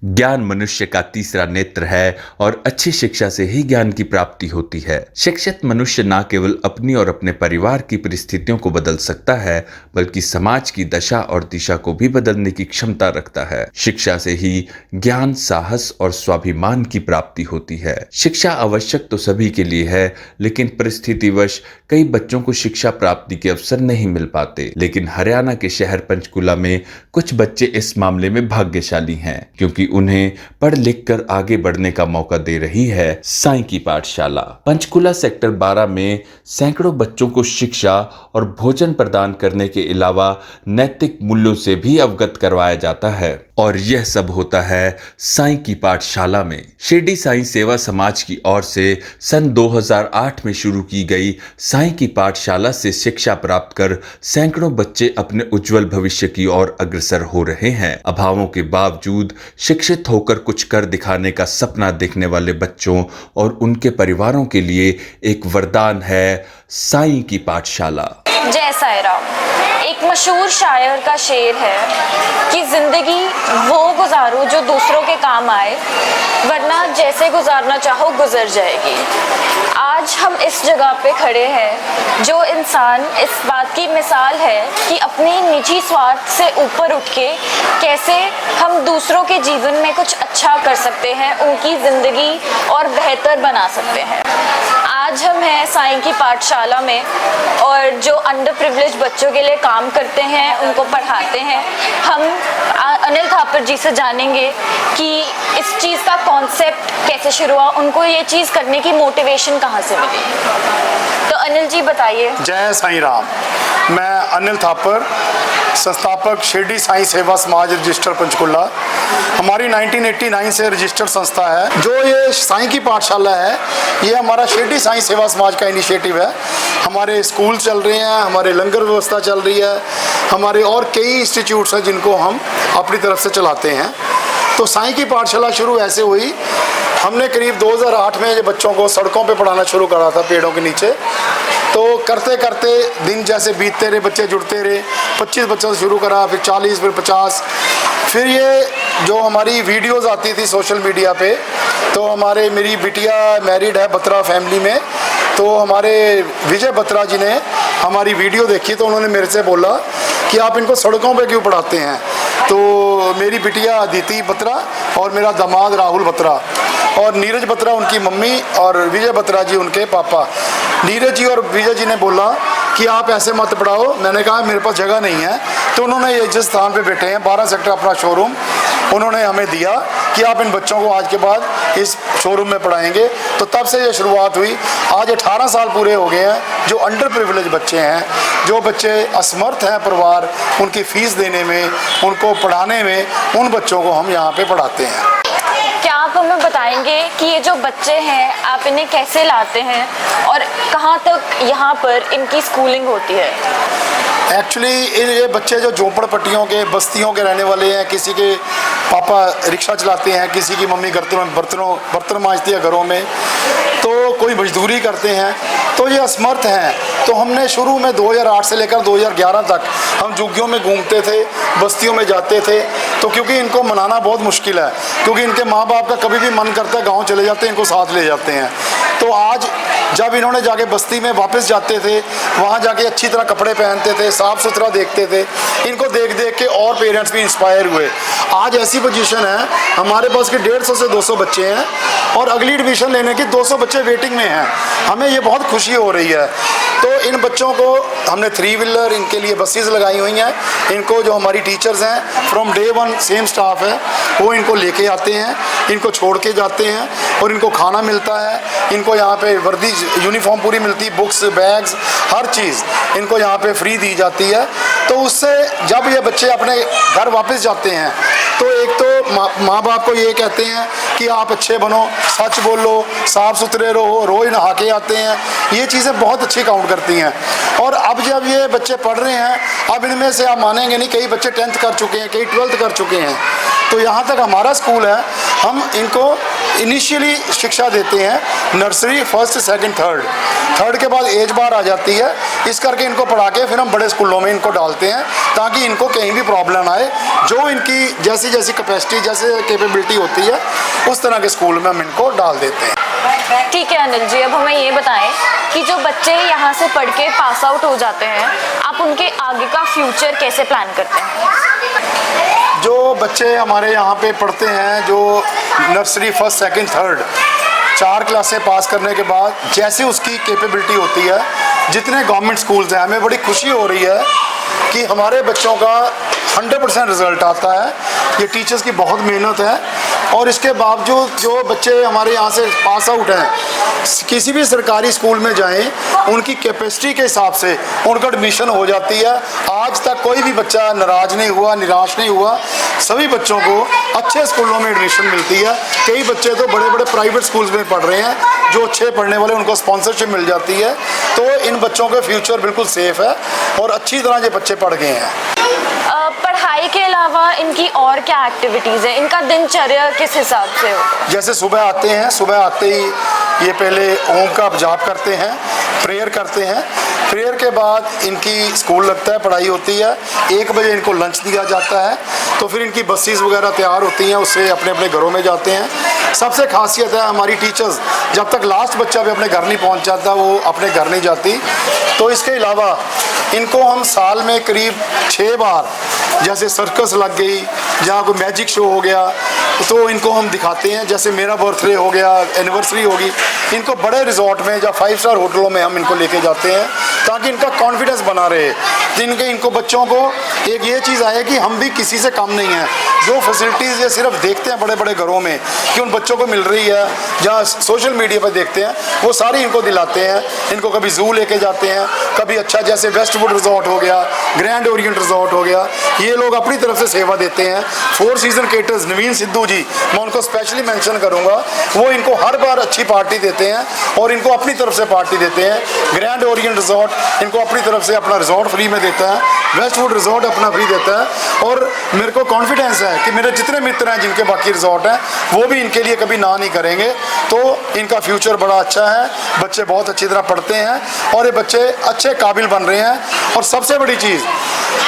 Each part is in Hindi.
ज्ञान मनुष्य का तीसरा नेत्र है और अच्छी शिक्षा से ही ज्ञान की प्राप्ति होती है। शिक्षित मनुष्य न केवल अपनी और अपने परिवार की परिस्थितियों को बदल सकता है, बल्कि समाज की दशा और दिशा को भी बदलने की क्षमता रखता है। शिक्षा से ही ज्ञान, साहस और स्वाभिमान की प्राप्ति होती है। शिक्षा आवश्यक तो सभी के लिए है, लेकिन परिस्थितिवश कई बच्चों को शिक्षा प्राप्ति के अवसर नहीं मिल पाते। लेकिन हरियाणा के शहर पंचकुला में कुछ बच्चे इस मामले में भाग्यशाली हैं, क्योंकि उन्हें पढ़ लिख कर आगे बढ़ने का मौका दे रही है साईं की पाठशाला। पंचकुला सेक्टर 12 में सैकड़ों बच्चों को शिक्षा और भोजन प्रदान करने के अलावा नैतिक मूल्यों से भी अवगत करवाया जाता है, और यह सब होता है साईं की पाठशाला में। शिरडी साईं सेवा समाज की ओर से सन 2008 में शुरू की गई साईं की पाठशाला से शिक्षा प्राप्त कर सैकड़ों बच्चे अपने उज्जवल भविष्य की ओर अग्रसर हो रहे हैं। अभावों के बावजूद शिक्षित होकर कुछ कर दिखाने का सपना देखने वाले बच्चों और उनके परिवारों के लिए एक वरदान है साईं की पाठशाला। जय साईं राम। एक मशहूर शायर का शेर है कि जिंदगी वो गुजारो जो दूसरों के काम आए, वरना जैसे गुजारना चाहो गुजर जाएगी। आज हम इस जगह पे खड़े हैं जो इंसान इस बात की मिसाल है कि अपनी निजी स्वार्थ से ऊपर उठ के कैसे हम दूसरों के जीवन में कुछ अच्छा कर सकते हैं, उनकी ज़िंदगी और बेहतर बना सकते हैं। आज हम हैं साईं की पाठशाला में और जो अंडर प्रिविलेज बच्चों के लिए काम करते हैं, उनको पढ़ाते हैं। हम अनिल थापर जी से जानेंगे कि इस चीज़ का कॉन्सेप्ट कैसे शुरू हुआ, उनको ये चीज़ करने की मोटिवेशन कहाँ से मिली। तो अनिल जी बताइए। जय साईं राम। मैं अनिल थापर, संस्थापक शिरडी साईं सेवा समाज रजिस्टर पंचकुला। हमारी 1989 से रजिस्टर्ड संस्था है। जो ये साईं की पाठशाला है, ये हमारा शिरडी साईं सेवा समाज का इनिशिएटिव है। हमारे स्कूल चल रहे हैं, हमारे लंगर व्यवस्था चल रही है, हमारे और कई इंस्टीट्यूट्स हैं जिनको हम अपनी तरफ से चलाते हैं। तो साईं की पाठशाला शुरू ऐसे हुई, हमने करीब 2008 में ये बच्चों को सड़कों पे पढ़ाना शुरू करा था, पेड़ों के नीचे। तो करते करते दिन जैसे बीतते रहे, बच्चे जुड़ते रहे। 25 बच्चों से शुरू करा, फिर 40, फिर 50। फिर ये जो हमारी वीडियोस आती थी सोशल मीडिया पे, तो मेरी बिटिया मैरिड है बत्रा फैमिली में, तो हमारे विजय बत्रा जी ने हमारी वीडियो देखी, तो उन्होंने मेरे से बोला कि आप इनको सड़कों पे क्यों पढ़ाते हैं। तो मेरी बिटिया अदिति बत्रा और मेरा दामाद राहुल बत्रा और नीरज बत्रा उनकी मम्मी और विजय बत्रा जी उनके पापा, नीरज जी और विजय जी ने बोला कि आप ऐसे मत पढ़ाओ। मैंने कहा मेरे पास जगह नहीं है। तो उन्होंने ये जिस स्थान पे बैठे हैं 12 सेक्टर अपना शोरूम उन्होंने हमें दिया कि आप इन बच्चों को आज के बाद इस शोरूम में पढ़ाएंगे। तो तब से ये शुरुआत हुई। आज 18 साल पूरे हो गए हैं। जो अंडर प्रिविलेज बच्चे हैं, जो बच्चे असमर्थ हैं परिवार, उनकी फ़ीस देने में, उनको पढ़ाने में, उन बच्चों को हम यहाँ पे पढ़ाते हैं। क्या आप हमें बताएंगे कि ये जो बच्चे हैं आप इन्हें कैसे लाते हैं और कहाँ तक यहाँ पर इनकी स्कूलिंग होती है? एक्चुअली ये बच्चे जो झोपड़पट्टियों के, बस्तियों के रहने वाले हैं, किसी के पापा रिक्शा चलाते हैं, किसी की मम्मी बर्तन मांजती है घरों में, तो कोई मजदूरी करते हैं, तो ये असमर्थ हैं। तो हमने शुरू में 2008 से लेकर 2011 तक हम झुग्गियों में घूमते थे, बस्तियों में जाते थे। तो क्योंकि इनको मनाना बहुत मुश्किल है, क्योंकि इनके माँ बाप का कभी भी मन करता है गाँव चले जाते हैं, इनको साथ ले जाते हैं। तो आज जब इन्होंने जाके बस्ती में वापस जाते थे, वहाँ जाके अच्छी तरह कपड़े पहनते थे, साफ़ सुथरा देखते थे, इनको देख देख के और पेरेंट्स भी इंस्पायर हुए। आज ऐसी पोजीशन है हमारे पास कि 150 से 200 बच्चे हैं और अगली एडमिशन लेने की 200 बच्चे वेटिंग में हैं। हमें ये बहुत खुशी हो रही है। तो इन बच्चों को हमने 3 व्हीलर इनके लिए बसेस लगाई हुई हैं। इनको जो हमारी टीचर्स हैं फ्रॉम डे 1 सेम स्टाफ है, वो इनको लेके आते हैं, इनको छोड़ के जाते हैं और इनको खाना मिलता है। इनको यहाँ पे वर्दी यूनिफॉर्म पूरी मिलती, बुक्स, बैग्स, हर चीज़ इनको यहाँ पे फ्री दी जाती है। तो उससे जब ये बच्चे अपने घर वापस जाते हैं, तो एक तो माँ बाप को ये कहते हैं कि आप अच्छे बनो, सच बोलो, साफ़ सुथरे रहो, रोज़ नहा के आते हैं। ये चीज़ें बहुत अच्छी काउंट करती हैं। और अब जब ये बच्चे पढ़ रहे हैं, अब इनमें से आप मानेंगे नहीं, कई बच्चे 10th कर चुके हैं, कई 12th कर चुके हैं। तो यहाँ तक हमारा स्कूल है, हम इनको इनिशियली शिक्षा देते हैं नर्सरी, फर्स्ट, सेकंड, थर्ड के बाद एज बार आ जाती है, इस करके इनको पढ़ा के फिर हम बड़े स्कूलों में इनको डालते हैं ताकि इनको कहीं भी प्रॉब्लम आए, जो इनकी जैसी जैसी कैपेसिटी, जैसे कैपेबिलिटी होती है उस तरह के स्कूल में हम इनको डाल देते हैं। ठीक है अनिल जी, अब हमें ये बताएं कि जो बच्चे यहाँ से पढ़ के पास आउट हो जाते हैं, आप उनके आगे का फ्यूचर कैसे प्लान करते हैं? जो बच्चे हमारे यहाँ पे पढ़ते हैं, जो नर्सरी, फर्स्ट, सेकंड, थर्ड 4 क्लासें पास करने के बाद जैसे उसकी कैपेबिलिटी होती है, जितने गवर्नमेंट स्कूल्स हैं, हमें बड़ी खुशी हो रही है कि हमारे बच्चों का 100% रिज़ल्ट आता है। ये टीचर्स की बहुत मेहनत है और इसके बावजूद जो बच्चे हमारे यहाँ से पास आउट हैं, किसी भी सरकारी स्कूल में जाएं, उनकी कैपेसिटी के हिसाब से उनका एडमिशन हो जाती है। आज तक कोई भी बच्चा नाराज़ नहीं हुआ, निराश नहीं हुआ, सभी बच्चों को अच्छे स्कूलों में एडमिशन मिलती है। कई बच्चे तो बड़े बड़े प्राइवेट स्कूल्स में पढ़ रहे हैं, जो अच्छे पढ़ने वाले उनको स्पॉन्सरशिप मिल जाती है। तो इन बच्चों का फ्यूचर बिल्कुल सेफ है और अच्छी तरह ये बच्चे पढ़ गए हैं। पढ़ाई के अलावा इनकी और क्या एक्टिविटीज़ है? इनका दिनचर्या किस हिसाब से होता है? जैसे सुबह आते हैं, सुबह आते ही ये पहले ओम का जाप करते हैं, प्रेयर करते हैं। प्रेयर के बाद इनकी स्कूल लगता है, पढ़ाई होती है। 1 बजे इनको लंच दिया जाता है, तो फिर इनकी बसेस वगैरह तैयार होती हैं, उससे अपने अपने घरों में जाते हैं। सबसे खासियत है हमारी टीचर्स, जब तक लास्ट बच्चा भी अपने घर नहीं पहुंच जाता, वो अपने घर नहीं जाती। तो इसके अलावा इनको हम साल में करीब 6 बार, जैसे सर्कस लग गई, जहाँ कोई मैजिक शो हो गया, तो इनको हम दिखाते हैं। जैसे मेरा बर्थडे हो गया, एनिवर्सरी होगी, इनको बड़े रिजॉर्ट में या 5 स्टार होटलों में हम इनको लेके जाते हैं ताकि इनका कॉन्फिडेंस बना रहे। इनको बच्चों को एक ये चीज़ आए कि हम भी किसी से कम नहीं हैं। जो फैसिलिटीज़ ये सिर्फ देखते हैं बड़े बड़े घरों में कि उन बच्चों को मिल रही है, या सोशल मीडिया पर देखते हैं, वो सारी इनको दिलाते हैं। इनको कभी जू लेके जाते हैं, कभी अच्छा जैसे वेस्टवुड रिजॉर्ट हो गया, ग्रैंड ओरिएंट रिजॉर्ट हो गया, ये लोग अपनी तरफ से सेवा देते हैं। 4 सीजन केटर्स नवीन सिद्धू जी, मैं उनको स्पेशली मेंशन करूंगा, वो इनको हर बार अच्छी पार्टी देते हैं और इनको अपनी तरफ से पार्टी देते हैं। ग्रैंड ओरिएंट रिजॉर्ट इनको अपनी तरफ से अपना रिजॉर्ट फ्री में देता है, वेस्टवुड रिजॉर्ट अपना फ्री देता है। और मेरे को कॉन्फिडेंस है कि मेरे जितने मित्र हैं जिनके बाकी रिजॉर्ट हैं, वो भी इनके लिए कभी ना नहीं करेंगे। तो इनका फ्यूचर बड़ा अच्छा है, बच्चे बहुत अच्छी तरह पढ़ते हैं और ये बच्चे अच्छे काबिल बन रहे हैं। और सबसे बड़ी चीज़,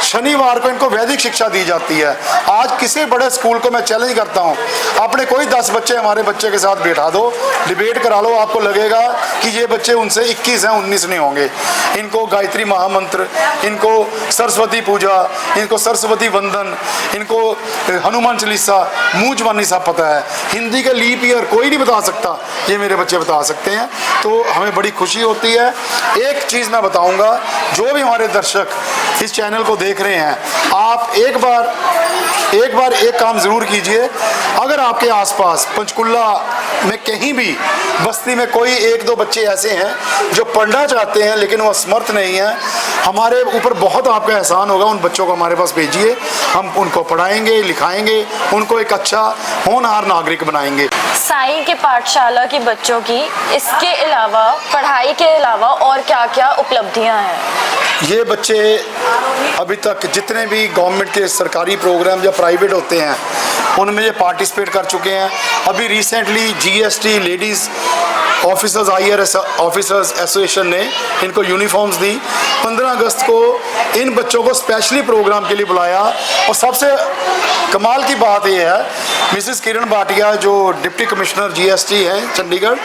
शनिवार को इनको वैदिक शिक्षा दी जाती है। आज किसी बड़े स्कूल को मैं चैलेंज करता हूँ, आपने कोई 10 बच्चे हमारे बच्चे के साथ बैठा दो, डिबेट करा लो, आपको लगेगा कि ये बच्चे उनसे 21 हैं, 19 नहीं होंगे। इनको गायत्री महामंत्र, इनको सरस्वती पूजा, इनको सरस्वती वंदन, इनको हनुमान चालीसा, मुँह जबानी सब पता है। हिंदी के लीप ईयर कोई नहीं बता सकता, ये मेरे बच्चे बता सकते हैं। तो हमें बड़ी खुशी होती है। एक चीज़ मैं बताऊँगा, जो भी हमारे दर्शक इस चैनल को देख रहे हैं, आप एक बार एक काम ज़रूर कीजिए। अगर आपके आसपास पंचकुला में कहीं भी बस्ती में कोई 1-2 बच्चे ऐसे हैं जो पढ़ना चाहते हैं लेकिन वो असमर्थ नहीं हैं, हमारे ऊपर बहुत आपका एहसान होगा। उन बच्चों को हमारे पास भेजिए, हम उनको पढ़ाएंगे, लिखाएंगे, उनको एक अच्छा होनहार नागरिक बनाएंगे। साईं के पाठशाला के बच्चों की इसके अलावा, पढ़ाई के अलावा और क्या क्या उपलब्धियां हैं? ये बच्चे अभी तक जितने भी गवर्नमेंट के सरकारी प्रोग्राम या प्राइवेट होते हैं, उनमें ये पार्टिसिपेट कर चुके हैं। अभी recently GST ladies officers IRS officers association ने इनको यूनिफॉर्म्स दी। 15 अगस्त को इन बच्चों को स्पेशली प्रोग्राम के लिए बुलाया। और सबसे कमाल की बात यह है, मिसेस किरण भाटिया जो डिप्टी कमिश्नर GST हैं चंडीगढ़,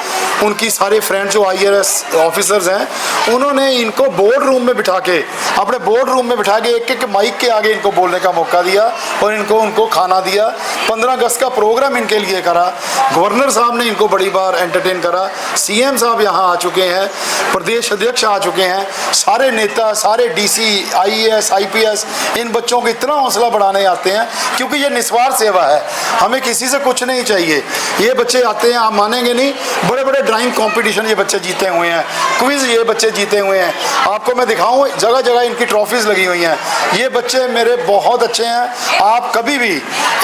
उनकी सारे फ्रेंड्स जो IRS ऑफिसर्स हैं, उन्होंने इनको बोर्ड रूम में बिठा के, अपने बोर्ड रूम में बिठा के एक माइक के आगे इनको बोलने का मौका दिया और उनको खाना दिया। 15 अगस्त का प्रोग्राम इनके लिए करा। गवर्नर साहब ने इनको बड़ी बार एंटरटेन करा, CM साहब यहाँ आ चुके हैं, प्रदेश अध्यक्ष आ चुके हैं, सारे नेता, सारे DC, IAS, IPS इन बच्चों को इतना हौसला बढ़ाने आते हैं क्योंकि ये निस्वार्थ सेवा है। हमें किसी से कुछ नहीं चाहिए। ये बच्चे आते हैं, आप मानेंगे नहीं, बड़े बड़े ड्राइंग कंपटीशन ये बच्चे जीते हुए हैं, क्विज ये बच्चे जीते हुए हैं। आपको मैं दिखाऊं, जगह जगह इनकी ट्रॉफीज लगी हुई हैं। ये बच्चे मेरे बहुत अच्छे हैं। आप कभी भी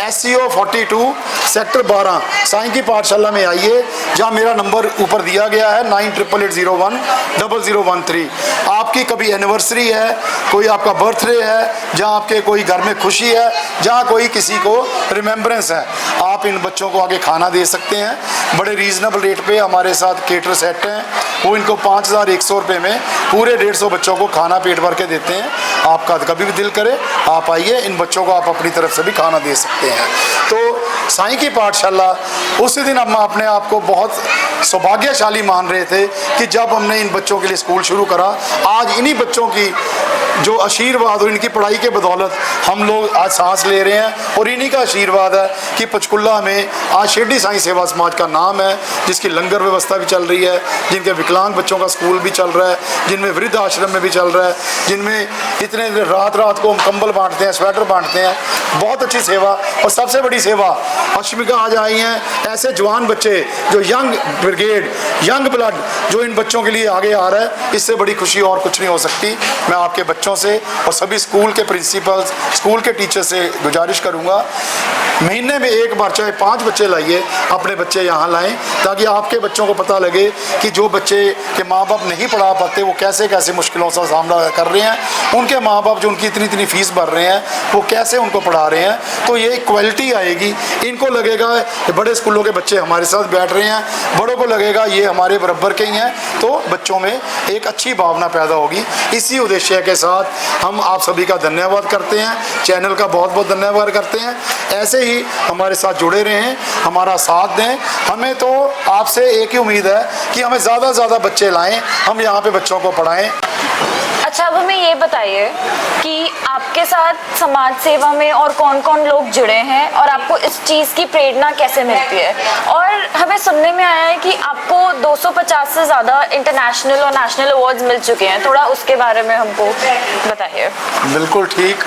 SCO 42 सेक्टर 12 साईं की पाठशाला में आइए, जहाँ मेरा नंबर ऊपर ऊपर दिया गया है 9880100013। आपकी कभी एनिवर्सरी है, कोई आपका बर्थडे है, जहाँ आपके कोई घर में खुशी है, जहाँ कोई किसी को रिमेम्बरेंस है, आप इन बच्चों को आगे खाना दे सकते हैं। बड़े रीजनेबल रेट पे हमारे साथ केटर सेट हैं, वो इनको 5100 रुपये में पूरे 150 बच्चों को खाना पेट भर के देते हैं। आपका कभी भी दिल करे आप आइए, इन बच्चों को आप अपनी तरफ से भी खाना दे सकते हैं। तो साईं की पाठशाला, उसी दिन हम अपने आप को बहुत सौभाग्यशाली मान रहे थे कि जब हमने इन बच्चों के लिए स्कूल शुरू करा। आज इन्हीं बच्चों की जो आशीर्वाद और इनकी पढ़ाई के बदौलत हम लोग आज सांस ले रहे हैं, और इन्हीं का आशीर्वाद है कि पंचकुला में आज शिरडी साईं सेवा समाज का नाम है, जिसकी लंगर व्यवस्था भी चल रही है, जिनके विकलांग बच्चों का स्कूल भी चल रहा है, जिनमें वृद्ध आश्रम में भी चल रहा है, जिनमें इतने रात रात को हम कंबल बांटते हैं, स्वेटर बांटते हैं। बहुत अच्छी सेवा। और सबसे बड़ी सेवा अश्मिका आज आई हैं, ऐसे जवान बच्चे जो यंग ब्रिगेड, यंग ब्लड जो इन बच्चों के लिए आगे आ रहा है, इससे बड़ी खुशी और कुछ नहीं हो सकती। मैं आपके बच्चों से और सभी स्कूल के प्रिंसिपल्स, स्कूल के टीचर से गुजारिश करूंगा, महीने में एक बार चाहे 5 बच्चे लाइए, अपने बच्चे यहाँ लाएं, ताकि आपके बच्चों को पता लगे कि जो बच्चे के माँ बाप नहीं पढ़ा पाते वो कैसे कैसे मुश्किलों का सामना कर रहे हैं, उनके माँ बाप जो उनकी इतनी इतनी फीस भर रहे हैं वो कैसे उनको पढ़ा रहे हैं। तो ये क्वालिटी आएगी, इनको लगेगा कि बड़े स्कूलों के बच्चे हमारे साथ बैठ रहे हैं, बड़ों को लगेगा ये हमारे बराबर के ही हैं, तो बच्चों में एक अच्छी भावना पैदा होगी। इसी उद्देश्य के साथ हम आप सभी का धन्यवाद करते हैं, चैनल का बहुत बहुत धन्यवाद करते हैं। ऐसे ही हमारे साथ जुड़े रहें, हमारा साथ दें। हमें तो आपसे एक ही उम्मीद है कि हमें ज़्यादा से ज़्यादा बच्चे लाएं, हम यहाँ पे बच्चों को पढ़ाएं। अच्छा, अब हमें ये बताइए कि आपके साथ समाज सेवा में और कौन कौन लोग जुड़े हैं और आपको इस चीज़ की प्रेरणा कैसे मिलती है। और हमें सुनने में आया है कि आपको 250 से ज़्यादा इंटरनेशनल और नेशनल अवार्ड्स मिल चुके हैं, थोड़ा उसके बारे में हमको बताइए। बिल्कुल ठीक।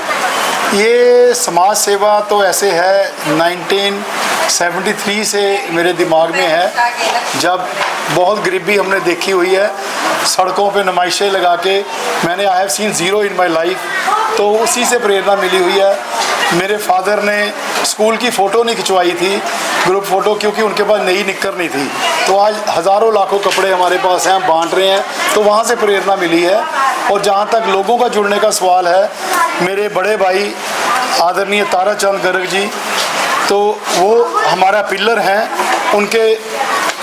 ये समाज सेवा तो ऐसे है 1973 से मेरे दिमाग में है, जब बहुत गरीबी हमने देखी हुई है, सड़कों पे नुमाइशें लगा के मैंने I have seen zero in my life, तो उसी से प्रेरणा मिली हुई है। मेरे फादर ने स्कूल की फ़ोटो नहीं खिंचवाई थी, ग्रुप फ़ोटो, क्योंकि उनके पास नई निक्कर नहीं थी, तो आज हज़ारों लाखों कपड़े हमारे पास हैं, हम बांट रहे हैं, तो वहाँ से प्रेरणा मिली है। और जहाँ तक लोगों का जुड़ने का सवाल है, मेरे बड़े भाई आदरणीय ताराचंद गर्ग जी, तो वो हमारा पिलर हैं, उनके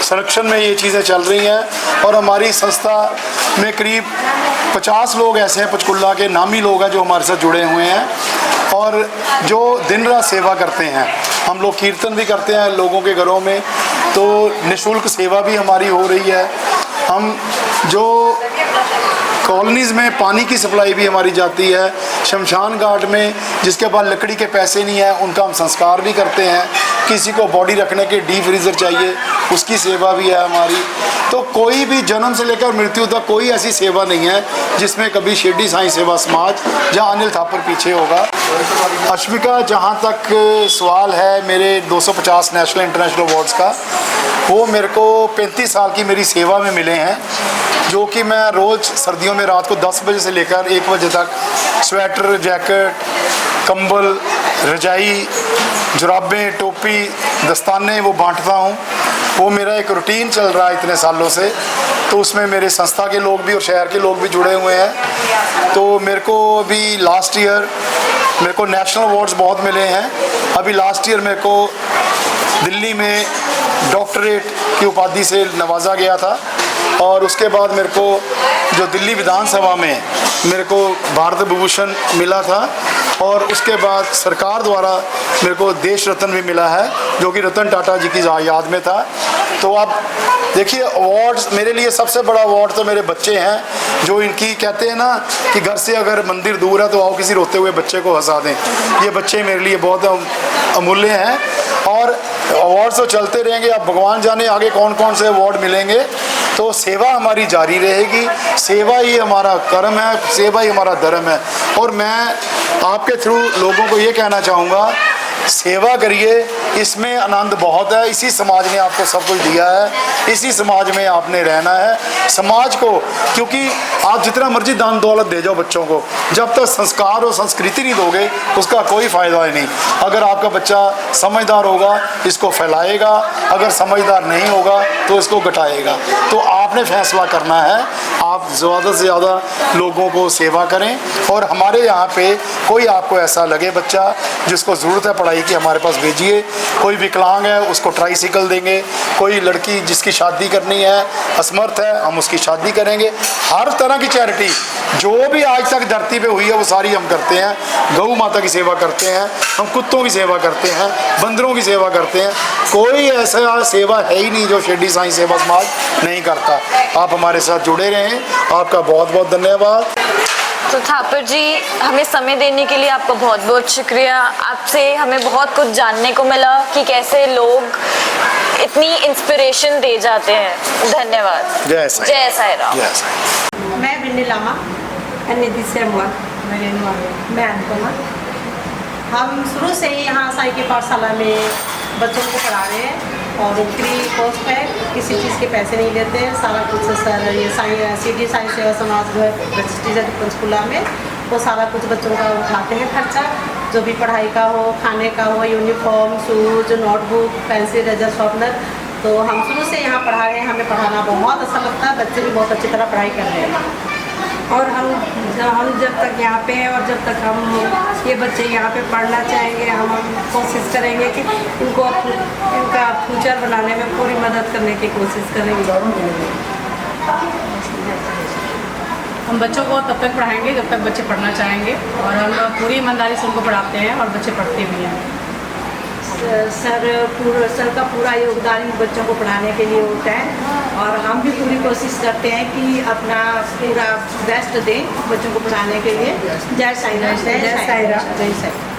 संरक्षण में ये चीज़ें चल रही हैं। और हमारी संस्था में करीब 50 लोग ऐसे हैं पंचकुला के नामी लोग हैं जो हमारे साथ जुड़े हुए हैं और जो दिन रात सेवा करते हैं। हम लोग कीर्तन भी करते हैं लोगों के घरों में, तो निःशुल्क सेवा भी हमारी हो रही है। हम जो कॉलोनीज़ में पानी की सप्लाई भी हमारी जाती है, शमशान घाट में जिसके पास लकड़ी के पैसे नहीं है उनका हम संस्कार भी करते हैं, किसी को बॉडी रखने के डीप फ्रीज़र चाहिए उसकी सेवा भी है हमारी। तो कोई भी जन्म से लेकर मृत्यु तक कोई ऐसी सेवा नहीं है जिसमें कभी शिरडी साईं सेवा समाज या अनिल थापर पीछे होगा। अश्मिका, जहाँ तक सवाल है मेरे 250 नेशनल इंटरनेशनल अवार्ड्स का, वो मेरे को 35 साल की मेरी सेवा में मिले हैं, जो कि मैं रोज़ सर्दियों में रात को 10 बजे से लेकर 1 बजे तक स्वेटर, जैकेट, कंबल, रजाई, जुराबें, टोपी, दस्ताने वो बांटता हूँ। वो मेरा एक रूटीन चल रहा है इतने सालों से, तो उसमें मेरे संस्था के लोग भी और शहर के लोग भी जुड़े हुए हैं। तो मेरे को अभी लास्ट ईयर मेरे को नेशनल अवार्ड्स बहुत मिले हैं। अभी लास्ट ईयर मेरे को दिल्ली में डॉक्टरेट की उपाधि से नवाजा गया था, और उसके बाद मेरे को जो दिल्ली विधानसभा में मेरे को भारत विभूषण मिला था, और उसके बाद सरकार द्वारा मेरे को देश रत्न भी मिला है, जो कि रतन टाटा जी की याद में था। तो आप देखिए, अवार्ड्स मेरे लिए सबसे बड़ा अवार्ड तो मेरे बच्चे हैं, जो इनकी कहते हैं ना कि घर से अगर मंदिर दूर है तो आओ किसी रोते हुए बच्चे को हंसा दें। ये बच्चे मेरे लिए बहुत अमूल्य हैं, और अवार्ड्स तो चलते रहेंगे। अब भगवान जाने आगे कौन कौन से अवार्ड मिलेंगे। तो सेवा हमारी जारी रहेगी, सेवा ही हमारा कर्म है, सेवा ही हमारा धर्म है। और मैं आपके थ्रू लोगों को ये कहना चाहूँगा सेवा करिए, इसमें आनंद बहुत है। इसी समाज ने आपको सब कुछ दिया है, इसी समाज में आपने रहना है। समाज को, क्योंकि आप जितना मर्जी दान दौलत दे जाओ बच्चों को, जब तक संस्कार और संस्कृति नहीं दोगे उसका कोई फ़ायदा ही नहीं। अगर आपका बच्चा समझदार होगा इसको फैलाएगा, अगर समझदार नहीं होगा तो इसको घटाएगा। तो आपने फैसला करना है, आप ज़्यादा से ज़्यादा लोगों को सेवा करें। और हमारे यहाँ पे कोई आपको ऐसा लगे बच्चा जिसको ज़रूरत है पढ़ाई की, हमारे पास भेजिए। कोई विकलांग है उसको ट्राईसाइकिल देंगे, कोई लड़की जिसकी शादी करनी है असमर्थ है हम उसकी शादी करेंगे। हर तरह की चैरिटी जो भी आज तक धरती पे हुई है वो सारी हम करते हैं। गौ माता की सेवा करते हैं, हम कुत्तों की सेवा करते हैं, बंदरों की सेवा करते हैं। कोई ऐसा सेवा है ही नहीं जो शिरडी साईं सेवा समाज नहीं करता। आप हमारे साथ जुड़े रहें, आपका बहुत बहुत धन्यवाद। तो थापर जी, हमें समय देने के लिए आपका बहुत बहुत शुक्रिया। आपसे हमें बहुत कुछ जानने को मिला कि कैसे लोग इतनी इंस्पिरेशन दे जाते हैं। धन्यवाद। जय साईं। जय साईं राम। जय साईं। मैं बिन्नी लामा, निधि सेमवाल, मैं अनुपमा। हम शुरू से ही यहाँ साई की पाठशाला में बच्चों को पढ़ा रहे हैं और फ्री कॉस्ट है, किसी चीज़ के पैसे नहीं लेते हैं। सारा कुछ सर ये शिरडी साईं सेवा समाज रजिस्ट्रेशन पंचकुला में वो सारा कुछ बच्चों का उठाते हैं खर्चा, जो भी पढ़ाई का हो, खाने का हो, uniform, shoes, notebook, pencil, Roger, sharpener. तो हम शुरू से यहाँ पढ़ा रहे हैं, हमें पढ़ाना बहुत अच्छा लगता है। बच्चे भी बहुत अच्छी तरह पढ़ाई कर रहे हैं। और हम जब तक यहाँ पे हैं और जब तक हम ये बच्चे यहाँ पे पढ़ना चाहेंगे, हम कोशिश करेंगे कि इनका फ्यूचर बनाने में पूरी मदद करने की कोशिश करेंगे। हम बच्चों को तब तक पढ़ाएंगे जब तक बच्चे पढ़ना चाहेंगे, और हम पूरी ईमानदारी से उनको पढ़ाते हैं और बच्चे पढ़ते भी हैं। सर का पूरा योगदान बच्चों को पढ़ाने के लिए होता है और हम भी पूरी कोशिश करते हैं कि अपना पूरा बेस्ट दें बच्चों को पढ़ाने के लिए। जय साईं राम। जय साईं राम। जय साईं।